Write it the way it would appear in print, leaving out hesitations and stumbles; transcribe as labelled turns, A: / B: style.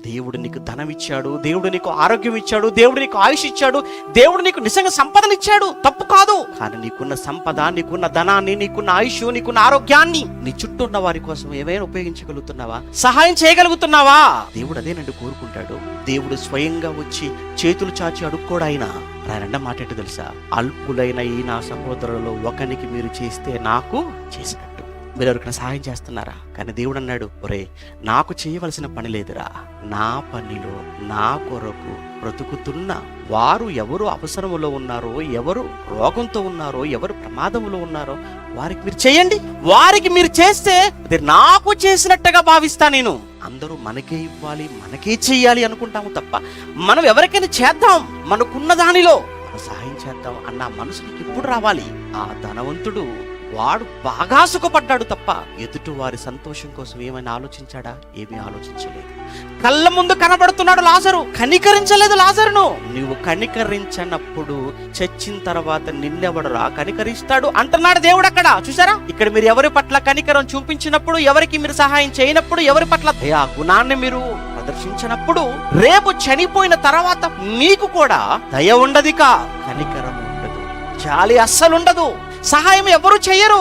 A: దేవుడు నీకు ధనం ఇచ్చాడు, దేవుడు నీకు ఆరోగ్యం ఇచ్చాడు, దేవుడు నీకు ఆయుష్ ఇచ్చాడు, దేవుడు నీకు నిజంగా సంపదనిచ్చాడు, తప్పు కాదు. కానీ నీకున్న సంపద, నీకున్న ధనాన్ని, నీకున్న ఆయుష్, నీకున్న ఆరోగ్యాన్ని నీ చుట్టూ ఉన్న వారి కోసం ఏమైనా ఉపయోగించగలుగుతున్నావా? సహాయం చేయగలుగుతున్నావా? దేవుడు అదేనండి కోరుకుంటాడు. దేవుడు స్వయంగా వచ్చి చేతులు చాచి అడుక్కోడాయన. ఆయన మాట ఏంటో తెలుసా? అల్పులైన ఈ నా సహోదరులలో ఒకనికి మీరు చేస్తే నాకు చేసినట్టు. మీరు ఎవరికైనా సహాయం చేస్తున్నారా? కానీ దేవుడు అన్నాడు, ఒరే, నాకు చేయవలసిన పని లేదురా, నా పనిలో నా కొరకు బ్రతుకుతున్న వారు ఎవరు అవసరములో ఉన్నారో, ఎవరు రోగంతో ఉన్నారో, ఎవరు ప్రమాదంలో ఉన్నారో వారికి మీరు చేయండి. వారికి మీరు చేస్తే అది నాకు చేసినట్టుగా భావిస్తా నేను. అందరూ మనకే ఇవ్వాలి, మనకే చెయ్యాలి అనుకుంటాము తప్ప, మనం ఎవరికైనా చేద్దాం, మనకున్న దానిలో మనం సహాయం చేద్దాం అన్న మనసు నీకు ఇప్పుడు రావాలి. ఆ ధనవంతుడు వాడు బాగా సుఖపడ్డాడు తప్ప ఎదుటి వారి సంతోషం కోసం ఏమైనా ఆలోచించాడా? ఏమీ ఆలోచించలేదు. కళ్ళ ముందు కనబడుతున్నాడు లాజరు, కనికరించలేదు లాజరును. నువ్వు కనికరించనప్పుడు చచ్చిన తర్వాత నిన్నెవడురా కనికరిస్తాడు అంటున్నాడు దేవుడు అక్కడ. చూసారా? ఇక్కడ మీరు ఎవరి పట్ల కనికరం చూపించినప్పుడు, ఎవరికి మీరు సహాయం చేయనప్పుడు, ఎవరి పట్ల దయా గుణాన్ని మీరు ప్రదర్శించినప్పుడు, రేపు చనిపోయిన తర్వాత మీకు కూడా దయ ఉండదిక, కనికరం ఉండదు, జాలి అస్సలు ఉండదు, సహాయం ఎవరు చెయ్యరు.